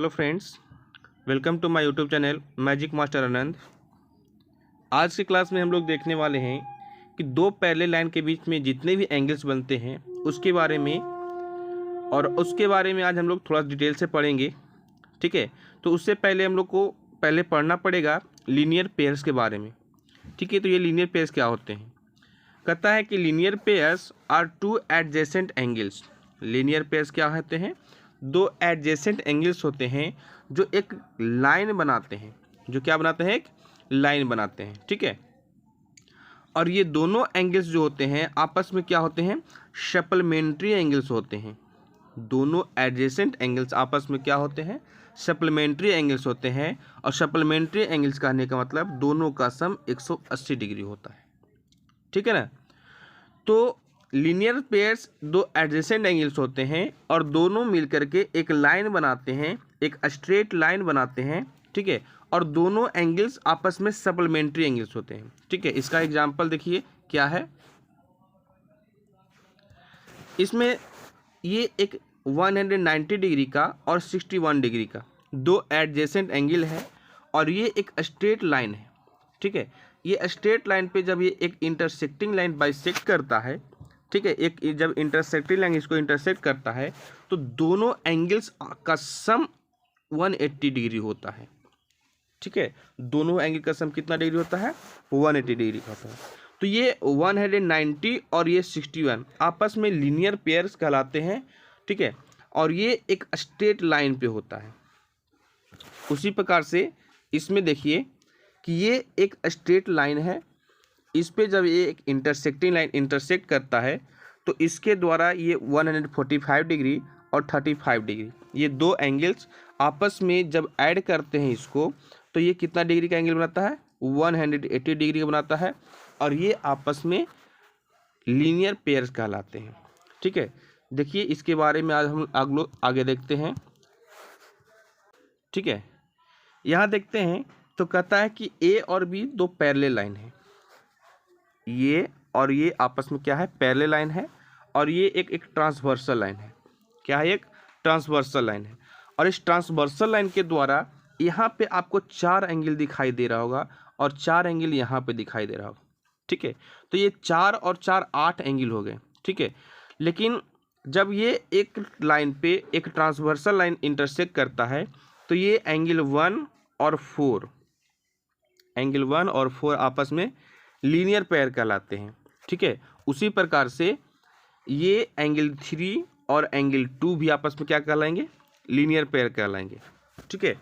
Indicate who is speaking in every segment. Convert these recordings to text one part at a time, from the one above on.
Speaker 1: Hello friends, welcome to my YouTube channel magic master आनंद। आज की class में हम लोग देखने वाले हैं कि दो पैरेलल लाइन के बीच में जितने भी एंगल्स बनते हैं उसके बारे में आज हम लोग थोड़ा डिटेल से पढ़ेंगे। ठीक है, तो उससे पहले हम लोग को पहले पढ़ना पड़ेगा लीनियर पेयर्स के बारे में। ठीक है, तो ये लीनियर पेयर्स क्या होते हैं? कहता है कि linear pairs are two adjacent angles. Linear pairs क्या होते हैं? दो एडजेसेंट एंगल्स होते हैं जो एक लाइन बनाते हैं। जो क्या बनाते हैं? एक लाइन बनाते हैं। ठीक है, और ये दोनों एंगल्स जो होते हैं आपस में क्या होते हैं? सप्लीमेंट्री एंगल्स होते हैं। दोनों एडजेसेंट एंगल्स आपस में क्या होते हैं? सप्लीमेंट्री एंगल्स होते हैं। और सप्लीमेंट्री एंगल्स कहने का मतलब दोनों का सम 180 डिग्री होता है। ठीक है ना? तो लीनियर पेयर्स दो एडजेसेंट एंगल्स होते हैं और दोनों मिलकर के एक लाइन बनाते हैं, एक स्ट्रेट लाइन बनाते हैं। ठीक है, और दोनों एंगल्स आपस में सप्लीमेंट्री एंगल्स होते हैं। ठीक है, इसका एग्जांपल देखिए क्या है। इसमें ये एक 190 डिग्री का और 61 डिग्री का दो एडजेसेंट एंगल है और ये एक स्ट्रेट लाइन है। ठीक है, ये स्ट्रेट लाइन पे जब ये एक इंटरसेक्टिंग लाइन बाइसेक्ट करता है, ठीक है, एक जब इंटरसेक्टिंग लाइन इसको इंटरसेक्ट करता है तो दोनों एंगल्स का सम 180 डिग्री होता है। ठीक है, दोनों एंगल का सम कितना डिग्री होता है? 180 डिग्री का होता है। तो ये 190 और ये 61 आपस में लीनियर पेयर्स कहलाते हैं। ठीक है, और ये एक स्ट्रेट लाइन पे होता है। उसी प्रकार से इसमें देखिए कि ये एक स्ट्रेट लाइन है, इस पे जब ये एक इंटरसेक्टिंग लाइन इंटरसेक्ट करता है तो इसके द्वारा ये 145 डिग्री और 35 डिग्री ये दो एंगल्स आपस में जब ऐड करते हैं इसको तो ये कितना डिग्री का एंगल बनाता है? 180 डिग्री का बनाता है और ये आपस में लीनियर पेयर्स कहलाते हैं। ठीक है, देखिए इसके बारे में आज हम आगे देखते हैं। ठीक है, यहाँ देखते हैं तो कहता है कि ए और बी दो पैरेलल लाइन है। ये और ये आपस में क्या है? पैरेलल लाइन है। और ये एक ट्रांसवर्सल लाइन है। क्या है? एक ट्रांसवर्सल लाइन है। और इस ट्रांसवर्सल लाइन के द्वारा यहाँ पे आपको चार एंगल दिखाई दे रहा होगा और चार एंगल यहाँ पे दिखाई दे रहा होगा। ठीक है, तो ये 4 और 4 8 एंगल हो गए। ठीक है, लेकिन जब ये एक लाइन पे एक ट्रांसवर्सल लाइन इंटरसेक्ट करता है तो ये एंगल 1 और 4 आपस में लीनियर पेयर कहलाते हैं। ठीक है, उसी प्रकार से ये एंगल 3 और एंगल 2 भी आपस में क्या कहलाएंगे? लीनियर पेयर कहलाएंगे। ठीक है,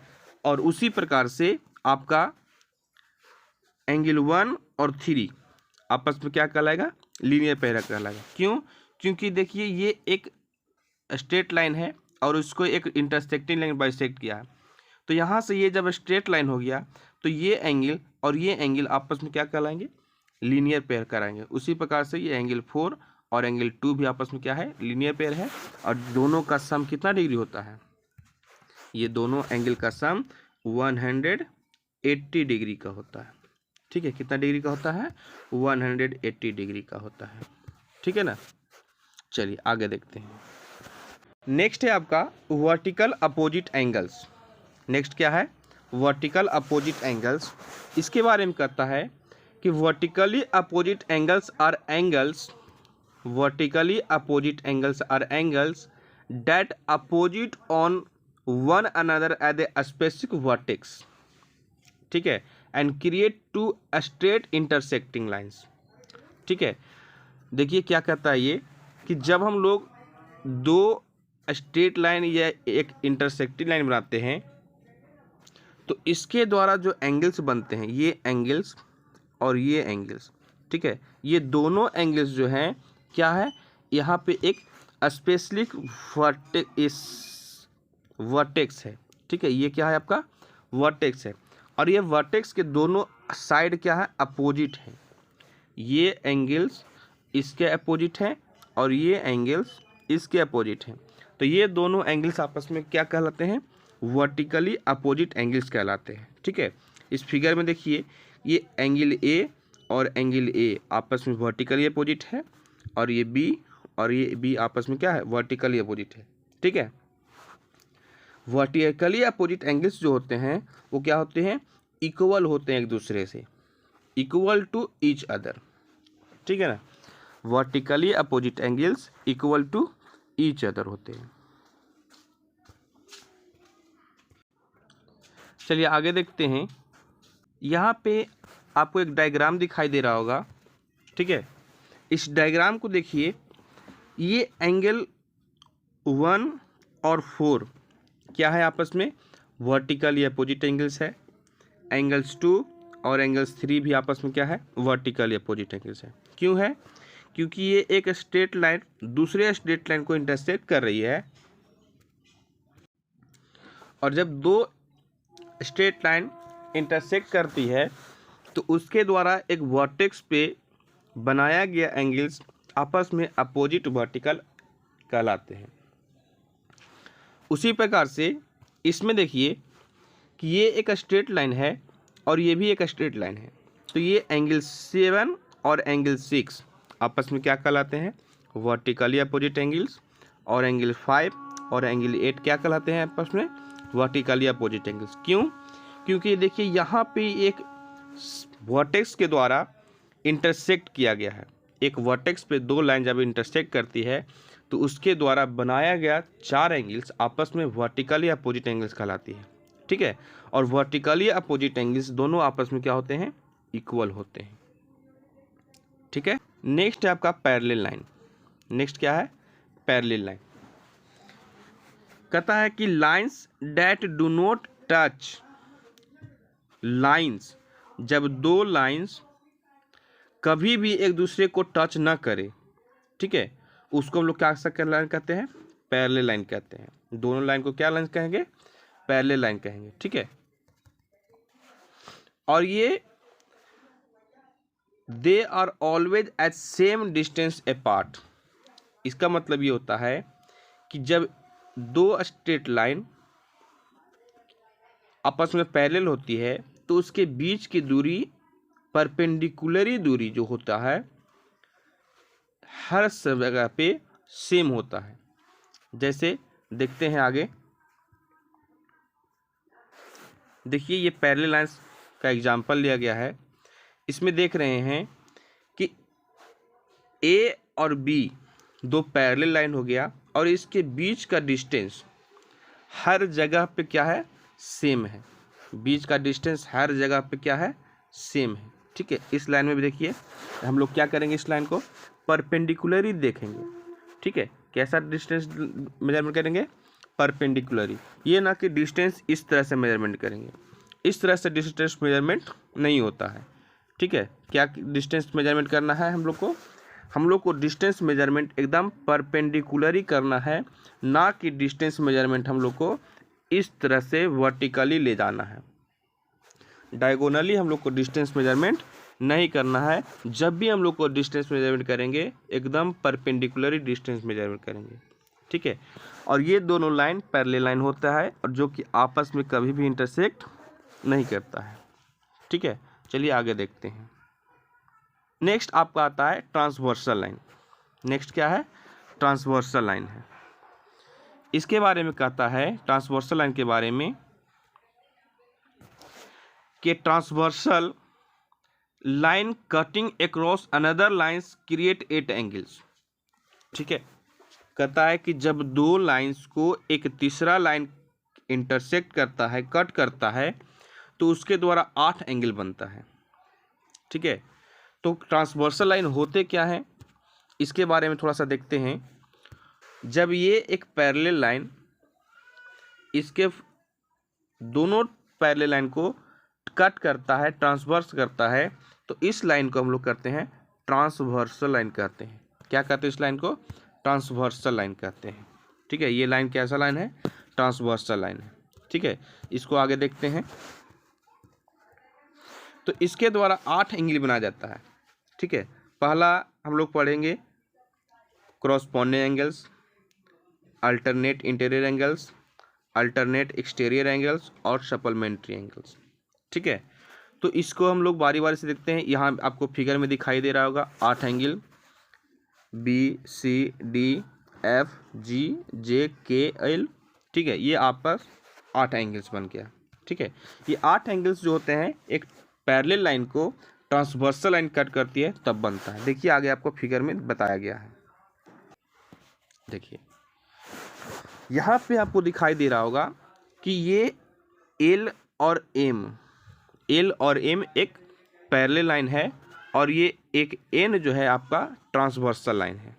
Speaker 1: और उसी प्रकार से आपका एंगल 1 और 3 आपस में क्या कहलाएगा? लीनियर पेयर कहलाएगा। क्यों? क्योंकि देखिए ये एक स्ट्रेट लाइन है और उसको एक इंटरसेक्टिंग लाइन बाइसेक्ट किया है। तो यहाँ से ये जब स्ट्रेट लाइन हो गया तो ये एंगल और ये एंगल आपस में क्या कहलाएंगे? लीनियर पेयर कराएंगे। उसी प्रकार से ये एंगल 4 और एंगल 2 भी आपस में क्या है? लीनियर पेयर है। और दोनों का सम कितना डिग्री होता है? ये दोनों एंगल का सम 180 डिग्री का होता है। ठीक है, कितना डिग्री का होता है? 180 डिग्री का होता है। ठीक है ना? चलिए आगे देखते हैं। नेक्स्ट है आपका वर्टिकल अपोजिट एंगल्स। नेक्स्ट क्या है? Vertical opposite angles. इसके बारे में कहता है कि vertically opposite angles are angles that opposite on one another at a specific vertex. ठीक है, and create two straight intersecting lines. ठीक है, देखिए क्या कहता है ये कि जब हम लोग दो स्ट्रेट लाइन या एक इंटरसेक्टिंग लाइन बनाते हैं तो इसके द्वारा जो एंगल्स बनते हैं, ये एंगल्स और ये एंगल्स, ठीक है, ये दोनों एंगल्स जो हैं क्या है? यहाँ पे एक स्पेसिफिक वर्टेक्स है। ठीक है, ये क्या है? आपका वर्टेक्स है। और ये वर्टेक्स के दोनों साइड क्या है? अपोजिट है। ये एंगल्स इसके अपोजिट हैं और ये एंगल्स इसके अपोजिट हैं। तो ये दोनों एंगल्स आपस में क्या कहलाते हैं? वर्टिकली अपोजिट एंगल्स कहलाते हैं। ठीक है, इस फिगर में देखिए ये एंगल ए और एंगल ए आपस में वर्टिकली अपोजिट है और ये बी और ये बी आपस में क्या है? वर्टिकली अपोजिट है। ठीक है, वर्टिकली अपोजिट एंगल्स जो होते हैं वो क्या होते हैं, इक्वल होते हैं एक दूसरे से, इक्वल टू ईच अदर, ठीक है ना। Vertically opposite angles equal to each other होते हैं। चलिए आगे देखते हैं। यहाँ पे आपको एक डायग्राम दिखाई दे रहा होगा, ठीक है। इस डायग्राम को देखिए, ये एंगल 1 और 4 क्या है आपस में, वर्टिकली अपोजिट एंगल्स है। एंगल्स 2 और एंगल्स 3 भी आपस में क्या है, वर्टिकली अपोजिट एंगल्स है। क्यों है, क्योंकि ये एक स्ट्रेट लाइन दूसरे स्ट्रेट लाइन को इंटरसेक्ट कर रही है, और जब दो स्ट्रेट लाइन इंटरसेक्ट करती है तो उसके द्वारा एक वर्टेक्स पे बनाया गया एंगल्स आपस में अपोजिट वर्टिकल कहलाते हैं। उसी प्रकार से इसमें देखिए कि ये एक स्ट्रेट लाइन है और ये भी एक स्ट्रेट लाइन है, तो ये एंगल 7 और एंगल 6 आपस में क्या कहलाते हैं, वर्टिकली अपोजिट एंगल्स। और एंगल 5 और एंगल 8 क्या कहलाते हैं आपस में, वर्टिकली अपोजिट एंगल्स। क्यों, क्योंकि देखिए यहाँ पे एक वर्टेक्स के द्वारा इंटरसेक्ट किया गया है। एक वर्टेक्स पे दो लाइन जब इंटरसेक्ट करती है तो उसके द्वारा बनाया गया 4 एंगल्स आपस में वर्टिकली अपोजिट एंगल्स कहलाती है, ठीक है। और वर्टिकली अपोजिट एंगल्स दोनों आपस में क्या होते हैं, इक्वल होते हैं, ठीक है। नेक्स्ट है आपका पैरेलल लाइन। नेक्स्ट क्या है, पैरेलल लाइन। कहता है कि lines that do not touch, lines जब दो लाइंस कभी भी एक दूसरे को टच ना करे, ठीक है, उसको हम लोग क्या लाइन कहते हैं, पैरेलल लाइन कहते हैं। दोनों लाइन को क्या लाइन कहेंगे, पैरेलल लाइन कहेंगे, ठीक है। और ये they are always at same distance apart. इसका मतलब ये होता है कि जब दो स्ट्रेट लाइन आपस में पैरेलल होती है तो उसके बीच की दूरी, परपेंडिकुलरी दूरी जो होता है, हर जगह पे सेम होता है। जैसे देखते हैं आगे, देखिए ये पैरेलल लाइंस का एग्जांपल लिया गया है। इसमें देख रहे हैं कि ए और बी दो पैरेलल लाइन हो गया और इसके बीच का डिस्टेंस हर जगह पे क्या है, सेम है। बीच का डिस्टेंस हर जगह पे क्या है, सेम है, ठीक है। इस लाइन में भी देखिए हम लोग क्या करेंगे, इस लाइन को परपेंडिकुलरी देखेंगे, ठीक है। कैसा डिस्टेंस मेजरमेंट करेंगे, परपेंडिकुलरी। ये ना कि डिस्टेंस इस तरह से मेजरमेंट करेंगे, इस तरह से डिस्टेंस मेजरमेंट नहीं होता है, ठीक है। क्या डिस्टेंस मेजरमेंट करना है हम लोग को डिस्टेंस मेजरमेंट एकदम परपेंडिकुलरी करना है, ना कि डिस्टेंस मेजरमेंट हम लोग को इस तरह से वर्टिकली ले जाना है। डायगोनली हम लोग को डिस्टेंस मेजरमेंट नहीं करना है। जब भी हम लोग को डिस्टेंस मेजरमेंट करेंगे एकदम परपेंडिकुलरी डिस्टेंस मेजरमेंट करेंगे, ठीक है। और ये दोनों लाइन पैरेलल लाइन होता है और जो कि आपस में कभी भी इंटरसेक्ट नहीं करता है, ठीक है। चलिए आगे देखते हैं। नेक्स्ट आपका आता है ट्रांसवर्सल लाइन। नेक्स्ट क्या है, ट्रांसवर्सल लाइन है। इसके बारे में कहता है, ट्रांसवर्सल लाइन के बारे में, कि transversal line cutting across another lines create 8 angles, ठीक है। कहता है कि जब दो लाइंस को एक तीसरा लाइन इंटरसेक्ट करता है, कट करता है, तो उसके द्वारा 8 एंगल बनता है, ठीक है। तो ट्रांसवर्सल लाइन होते क्या हैं, इसके बारे में थोड़ा सा देखते हैं। जब ये एक पैरेलल लाइन इसके दोनों पैरेलल लाइन को कट करता है, ट्रांसवर्स करता है, तो इस लाइन को हम लोग करते हैं ट्रांसवर्सल लाइन कहते हैं। क्या कहते हैं इस लाइन को, ट्रांसवर्सल लाइन कहते हैं, ठीक है। ये लाइन कैसा लाइन है, ट्रांसवर्सल लाइन है, ठीक है। इसको आगे देखते हैं। तो इसके द्वारा 8 एंगल बनाया जाता है, ठीक है। पहला हम लोग पढ़ेंगे corresponding angles, alternate interior angles, alternate exterior angles और सप्लीमेंट्री एंगल्स, ठीक है। तो इसको हम लोग बारी बारी से देखते हैं। यहाँ आपको फिगर में दिखाई दे रहा होगा 8 angle, B C D F G जे के एल ठीक है, ये आपस 8 एंगल्स बन गया। ठीक है, ये 8 एंगल्स जो होते हैं एक पैरेलल लाइन को ट्रांसवर्सल लाइन कट करती है तब बनता है। देखिए आगे आपको फिगर में बताया गया है। देखिए यहाँ पे आपको दिखाई दे रहा होगा कि ये एल और एम एक पैरेलल लाइन है और ये एक एन जो है आपका ट्रांसवर्सल लाइन है।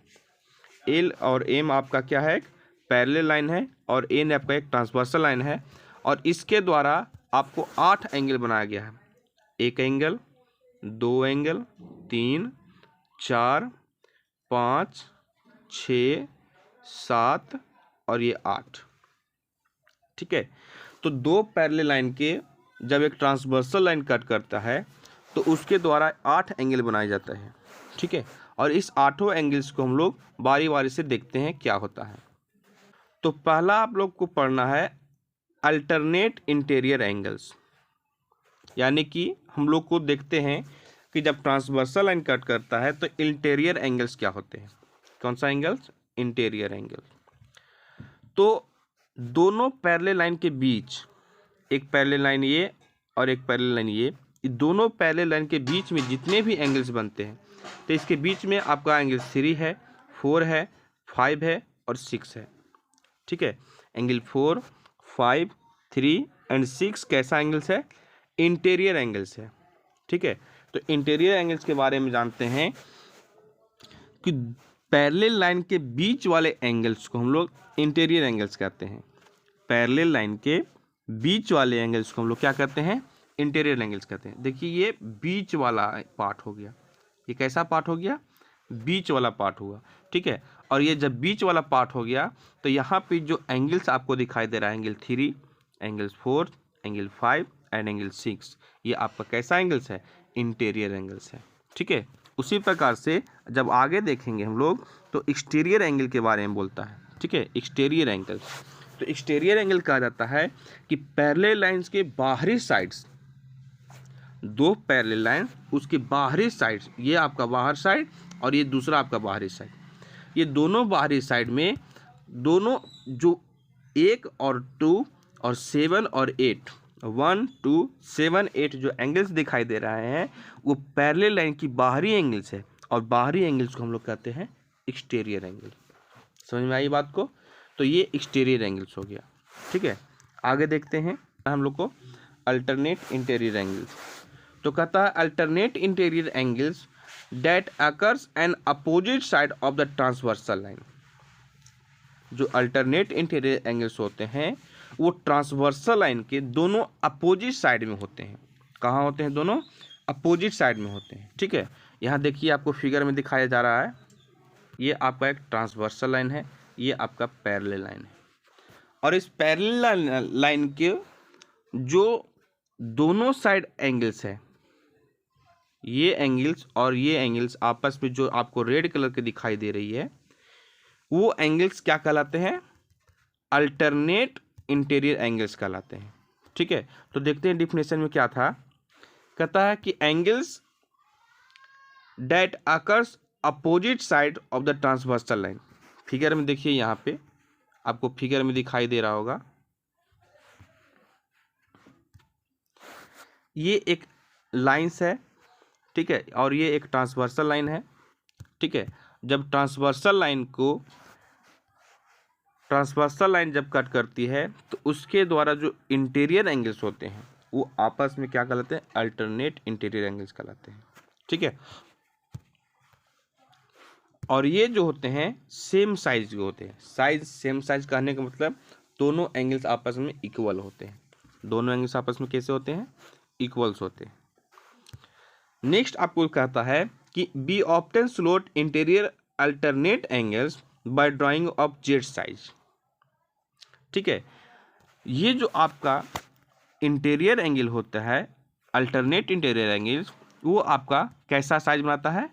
Speaker 1: एल और एम आपका क्या है, एक पैरेलल लाइन है और एन आपका एक ट्रांसवर्सल लाइन है और इसके द्वारा आपको 8 एंगल बनाया गया है। 1 एंगल, 2 एंगल, 3, 4, 5, 6, 7 और ये 8। ठीक है, तो दो पैरेलल लाइन के जब एक ट्रांसवर्सल लाइन कट करता है तो उसके द्वारा 8 एंगल बनाया जाता है। ठीक है, और इस 8 एंगल्स को हम लोग बारी बारी से देखते हैं क्या होता है। तो पहला आप लोग को पढ़ना है अल्टरनेट इंटीरियर एंगल्स, यानी कि हम लोग को देखते हैं कि जब ट्रांसवर्सल लाइन कट करता है तो इंटीरियर एंगल्स क्या होते हैं। कौन सा एंगल्स, इंटीरियर एंगल। तो दोनों पैरेलल लाइन के बीच, एक पैरेलल लाइन ये और एक पैरेलल लाइन ये दोनों पैरेलल लाइन के बीच में जितने भी एंगल्स बनते हैं तो इसके बीच में आपका एंगल 3 है, 4 है, 5 है और 6 है। ठीक है, एंगल 4, 5, 3 एंड 6 कैसा एंगल्स है, इंटीरियर एंगल्स है। ठीक है, तो इंटीरियर एंगल्स के बारे में जानते हैं कि पैरेलल लाइन के बीच वाले एंगल्स को हम लोग इंटीरियर एंगल्स कहते हैं। पैरेलल लाइन के बीच वाले एंगल्स को हम लोग क्या कहते हैं, इंटीरियर एंगल्स कहते हैं। देखिए ये बीच वाला पार्ट हो गया, ये कैसा पार्ट हो गया, बीच वाला पार्ट हुआ। ठीक है, और ये जब बीच वाला पार्ट हो गया तो यहाँ पे जो एंगल्स आपको दिखाई दे रहा है, angle 3, angle 4, angle 5 and angle 6, ये आपका कैसा एंगल्स है, इंटीरियर एंगल्स है। ठीक है, उसी प्रकार से जब आगे देखेंगे हम लोग तो एक्सटीरियर एंगल के बारे में बोलता है। ठीक है, एक्सटीरियर एंगल, तो एक्सटीरियर एंगल कहा जाता है कि पैरेलल लाइंस के बाहरी साइड्स, दो पैरेलल लाइन उसके बाहरी साइड्स, ये आपका बाहर साइड और ये दूसरा आपका बाहरी साइड, ये दोनों बाहरी साइड में दोनों जो 1 और 2 और 7 और 8, 1, 2, 7, 8 जो एंगल्स दिखाई दे रहे हैं वो पैरेलल लाइन की बाहरी एंगल्स है और बाहरी एंगल्स को हम लोग कहते हैं एक्सटीरियर एंगल। समझ में आई बात को, तो ये एक्सटीरियर एंगल्स हो गया। ठीक है, आगे देखते हैं हम लोग को अल्टरनेट इंटीरियर एंगल्स। तो कहता है alternate interior angles that occurs N opposite side of the transversal line. जो अल्टरनेट इंटीरियर एंगल्स होते हैं वो ट्रांसवर्सल लाइन के दोनों अपोजिट साइड में होते हैं। कहाँ होते हैं, दोनों अपोजिट साइड में होते हैं। ठीक है, यहाँ देखिए आपको फिगर में दिखाया जा रहा है, ये आपका एक ट्रांसवर्सल लाइन है, ये आपका पैरेलल लाइन है और इस पैरेलल लाइन के जो दोनों साइड एंगल्स है, ये एंगल्स और ये एंगल्स आपस में जो आपको रेड कलर के दिखाई दे रही है वो एंगल्स क्या कहलाते हैं, अल्टरनेट इंटीरियर एंगल्स कहलाते हैं। ठीक है, तो देखते हैं डिफिनेशन में क्या था। कहता है कि angles that occurs opposite side of the transversal line. Figure में देखिए, यहाँ पे आपको फिगर में दिखाई दे रहा होगा, ये एक लाइंस है। ठीक है, और ये एक ट्रांसवर्सल लाइन है। ठीक है, जब ट्रांसवर्सल लाइन जब कट करती है तो उसके द्वारा जो इंटीरियर एंगल्स होते हैं वो आपस में क्या कहलाते हैं, अल्टरनेट इंटीरियर एंगल्स कहलाते हैं। ठीक है, और ये जो होते हैं सेम साइज के होते हैं। साइज सेम साइज कहने का मतलब दोनों एंगल्स आपस में इक्वल होते हैं। दोनों एंगल्स आपस में कैसे होते हैं, इक्वल्स होते हैं। नेक्स्ट आपको कहता है कि be obtain slot interior alternate angles by drawing of Z size. ठीक है, ये जो आपका इंटीरियर एंगल होता है, अल्टरनेट इंटीरियर एंगल्स, वो आपका कैसा साइज बनाता है,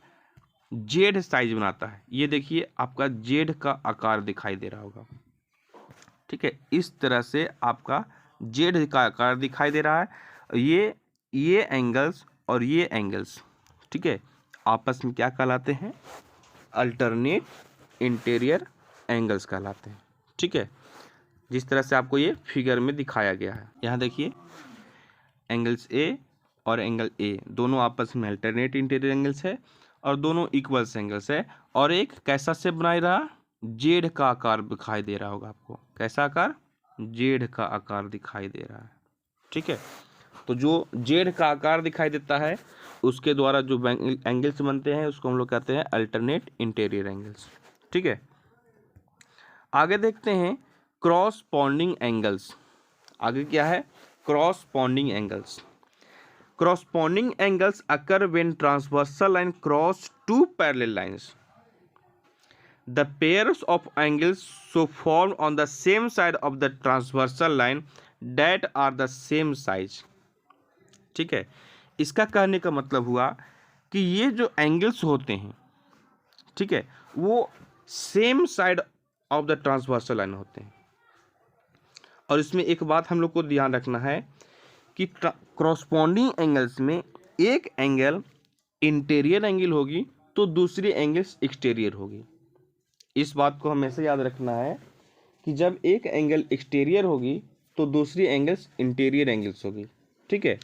Speaker 1: जेड साइज बनाता है। ये देखिए आपका जेड का आकार दिखाई दे रहा होगा। ठीक है, इस तरह से आपका जेड का आकार दिखाई दे रहा है। ये एंगल्स और ये एंगल्स, ठीक है, आपस में क्या कहलाते हैं, अल्टरनेट इंटीरियर एंगल्स कहलाते हैं। ठीक है, जिस तरह से आपको ये फिगर में दिखाया गया है। यहाँ देखिए एंगल्स ए और एंगल ए दोनों आपस में अल्टरनेट इंटीरियर एंगल्स है और दोनों इक्वल्स एंगल्स है। और एक कैसा शेप बनाई रहा, जेड का आकार दिखाई दे रहा होगा आपको। कैसा आकार, जेड का आकार दिखाई दे रहा है। ठीक है, तो जो जेड का आकार दिखाई देता है उसके द्वारा जो एंगल्स बनते हैं उसको हम लोग कहते हैं अल्टरनेट इंटीरियर एंगल्स। ठीक है, आगे देखते हैं क्रॉसपॉन्डिंग एंगल्स। आगे क्या है, corresponding angles. Corresponding angles occur when transversal line cross two parallel lines. The pairs of angles so formed on the same side of the transversal line that are the same size. ठीक है, इसका कहने का मतलब हुआ कि ये जो एंगल्स होते हैं, ठीक है, वो same side of the transversal line होते हैं। और इसमें एक बात हम लोग को ध्यान रखना है कि क्रॉसपॉन्डिंग एंगल्स में एक एंगल इंटीरियर एंगल होगी तो दूसरी एंगल्स एक्सटीरियर होगी। इस बात को हमेशा याद रखना है कि जब एक एंगल एक्सटीरियर होगी तो दूसरी एंगल्स इंटीरियर एंगल्स होगी। ठीक है,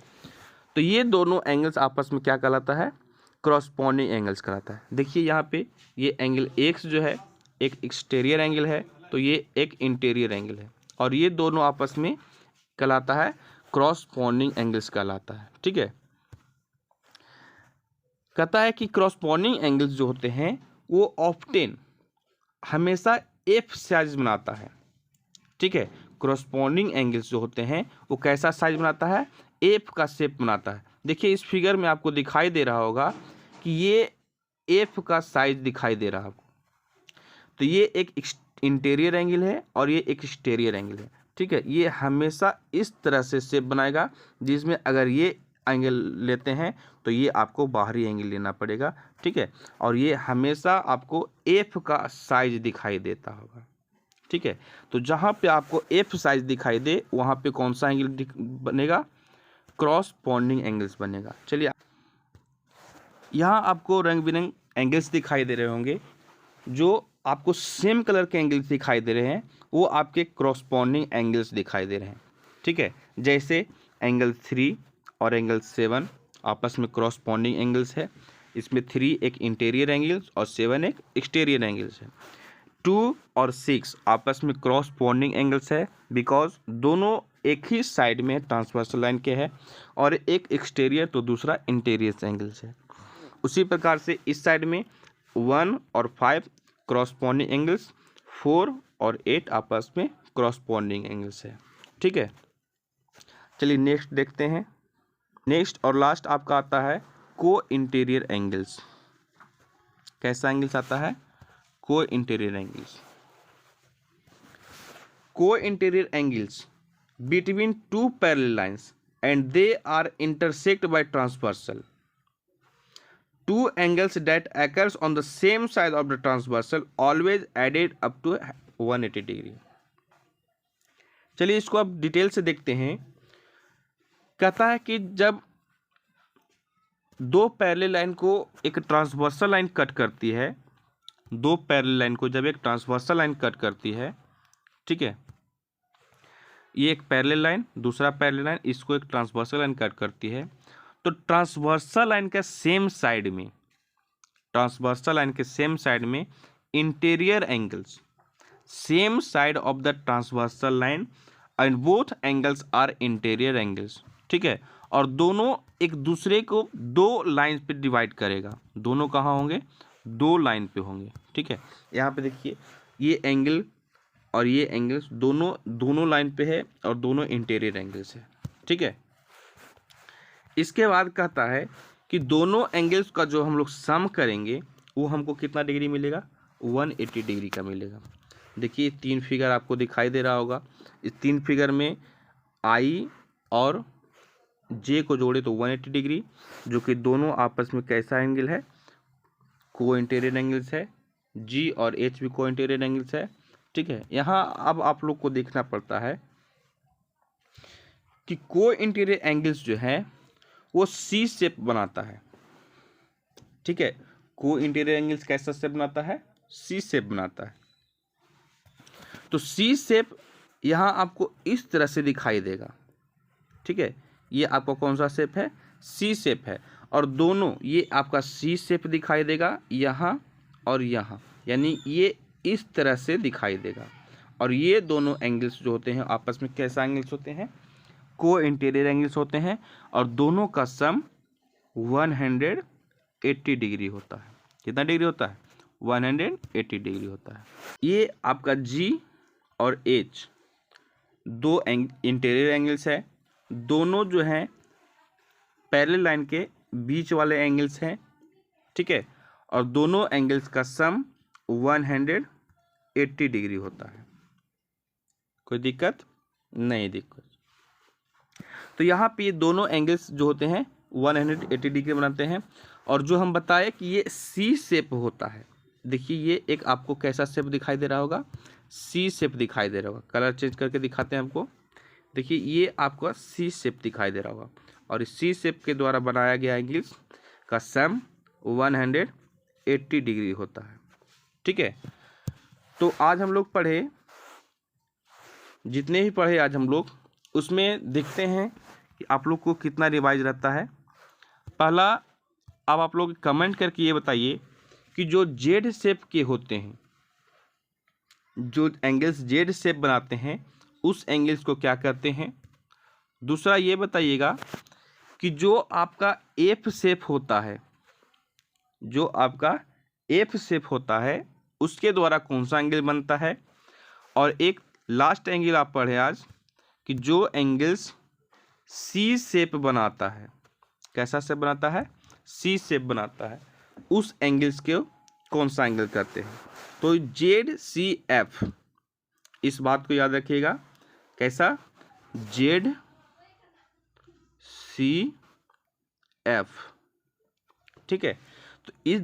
Speaker 1: तो ये दोनों एंगल्स आपस में क्या कहलाता है, क्रॉसपॉन्डिंग एंगल्स कहलाता है। देखिए यहाँ पे ये एंगल एक्स जो है एक एक्सटीरियर एंगल है, तो ये एक इंटीरियर एंगल है, और ये दोनों आपस में कहलाता है क्रॉसपॉन्डिंग एंगल्स कहलाता है। ठीक है, कहता है कि क्रॉसपॉन्डिंग एंगल्स जो होते हैं वो ऑफ्टेन हमेशा एफ साइज बनाता है। ठीक है, क्रॉसपॉन्डिंग एंगल्स जो होते हैं वो कैसा साइज बनाता है, एफ का शेप बनाता है। देखिए इस फिगर में आपको दिखाई दे रहा होगा कि ये एफ का साइज दिखाई दे रहा है। तो ये एक इंटीरियर एंगल है और ये एक एक्सटीरियर एंगल है। ठीक है, ये हमेशा इस तरह से शेप बनाएगा जिसमें अगर ये एंगल लेते हैं तो ये आपको बाहरी एंगल लेना पड़ेगा। ठीक है, और ये हमेशा आपको एफ का साइज दिखाई देता होगा। ठीक है, तो जहाँ पे आपको एफ साइज दिखाई दे वहाँ पे कौन सा एंगल बनेगा, क्रॉसपॉन्डिंग एंगल्स बनेगा। चलिए यहाँ आपको रंग बिरंग एंगल्स दिखाई दे रहे होंगे। जो आपको सेम कलर के एंगल्स दिखाई दे रहे हैं वो आपके क्रॉसपॉन्डिंग एंगल्स दिखाई दे रहे हैं। ठीक है, जैसे एंगल 3 और एंगल 7 आपस में क्रॉसपॉन्डिंग एंगल्स है। इसमें 3 एक इंटीरियर एंगल्स और 7 एक एक्सटीरियर एंगल्स है। 2 और 6 आपस में क्रॉसपॉन्डिंग एंगल्स है बिकॉज दोनों एक ही साइड में ट्रांसवर्सल लाइन के है, और एक एक्सटीरियर तो दूसरा इंटीरियर एंगल्स है। उसी प्रकार से इस साइड में 1 और 5 क्रॉसपॉन्डिंग एंगल्स, 4 और 8 आपस में क्रॉसपॉन्डिंग एंगल्स है। ठीक है, चलिए नेक्स्ट देखते हैं। नेक्स्ट और लास्ट आपका आता है को इंटीरियर एंगल्स। कैसा एंगल्स आता है, co interior angles. Co interior angles between two parallel lines and they are intersect by transversal. Two angles that occurs on the same side of the transversal always added up to 180 degree. चलिए इसको अब detail से देखते हैं। कहता है कि जब दो पैरेलल लाइन को एक ट्रांसवर्सल लाइन कट करती है, दो पैरेलल लाइन को जब एक ट्रांसवर्सल लाइन कट करती है, ठीक है, ये एक पैरेलल लाइन दूसरा पैरेलल लाइन इसको एक ट्रांसवर्सल लाइन कट करती है, तो ट्रांसवर्सल लाइन के सेम साइड में, ट्रांसवर्सल लाइन के सेम साइड में interior angles same side of the transversal line and both angles are interior angles. ठीक है, और दोनों एक दूसरे को दो लाइन पे डिवाइड करेगा। दोनों कहाँ होंगे, दो लाइन पे होंगे। ठीक है, यहाँ पे देखिए ये एंगल और ये एंगल्स दोनों लाइन पे है और दोनों इंटीरियर एंगल्स है। ठीक है, इसके बाद कहता है कि दोनों एंगल्स का जो हम लोग सम करेंगे वो हमको कितना डिग्री मिलेगा, 180 डिग्री का मिलेगा। देखिए 3 फिगर आपको दिखाई दे रहा होगा। इस 3 फिगर में आई और जे को जोड़े तो 180 डिग्री, जो कि दोनों आपस में कैसा एंगल है, को इंटीरियर एंगल्स है। जी और एच भी को इंटीरियर एंगल्स है। ठीक है, यहाँ अब आप लोग को देखना पड़ता है कि को इंटीरियर एंगल्स जो है वो सी शेप बनाता है। ठीक है, को इंटीरियर एंगल्स कैसा शेप बनाता है, सी शेप बनाता है। तो सी शेप यहाँ आपको इस तरह से दिखाई देगा, ठीक है। ये आपका कौन सा शेप है, सी शेप है, और दोनों ये आपका सी शेप दिखाई देगा यहाँ और यहाँ, यानी ये इस तरह से दिखाई देगा। और ये दोनों एंगल्स जो होते हैं आपस में कैसा एंगल्स होते हैं, को इंटीरियर एंगल्स होते हैं, और दोनों का सम 180 डिग्री होता है। कितना डिग्री होता है, 180 डिग्री होता है। ये आपका जी और एच दो इंटीरियर एंगल्स है, दोनों जो हैं पैरेलल लाइन के बीच वाले एंगल्स हैं, ठीक है, और दोनों एंगल्स का सम 180 डिग्री होता है। कोई दिक्कत नहीं, दिक्कत। तो यहाँ पे ये दोनों एंगल्स जो होते हैं 180 डिग्री बनाते हैं। और जो हम बताए कि ये सी शेप होता है, देखिए ये एक आपको कैसा शेप दिखाई दे रहा होगा, सी शेप दिखाई दे रहा होगा। कलर चेंज करके दिखाते हैं आपको, देखिए ये आपका सी शेप दिखाई दे रहा होगा, और इस सी शेप के द्वारा बनाया गया एंगल्स का सम 180 डिग्री होता है, ठीक है। तो आज हम लोग पढ़े, जितने भी पढ़े आज हम लोग, उसमें देखते हैं कि आप लोग को कितना रिवाइज रहता है। पहला, अब आप लोग कमेंट करके ये बताइए कि जो जेड शेप के होते हैं, जो एंगल्स जेड शेप बनाते हैं, उस एंगल्स को क्या कहते हैं। दूसरा ये बताइएगा कि जो आपका एफ शेप होता है, जो आपका एफ शेप होता है, उसके द्वारा कौन सा एंगल बनता है। और एक लास्ट एंगल आप पढ़े आज कि जो एंगल्स सी शेप बनाता है, कैसा शेप बनाता है, सी शेप बनाता है, उस एंगल्स के कौन सा एंगल कहते हैं। तो जेड सी एफ, इस बात को याद रखिएगा, कैसा, जेड सी एफ, ठीक है। तो इस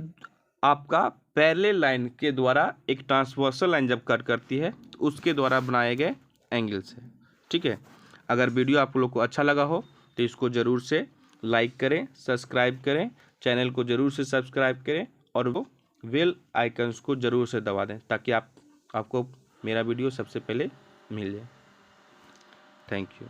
Speaker 1: आपका पैरेलल लाइन के द्वारा एक ट्रांसवर्सल लाइन जब कट करती है तो उसके द्वारा बनाए गए एंगल्स है, ठीक है। अगर वीडियो आप लोग को अच्छा लगा हो तो इसको ज़रूर से लाइक करें, सब्सक्राइब करें, चैनल को ज़रूर से सब्सक्राइब करें, और वो बेल आइकन्स को ज़रूर से दबा दें ताकि आपको मेरा वीडियो सबसे पहले मिल जाए। Thank you.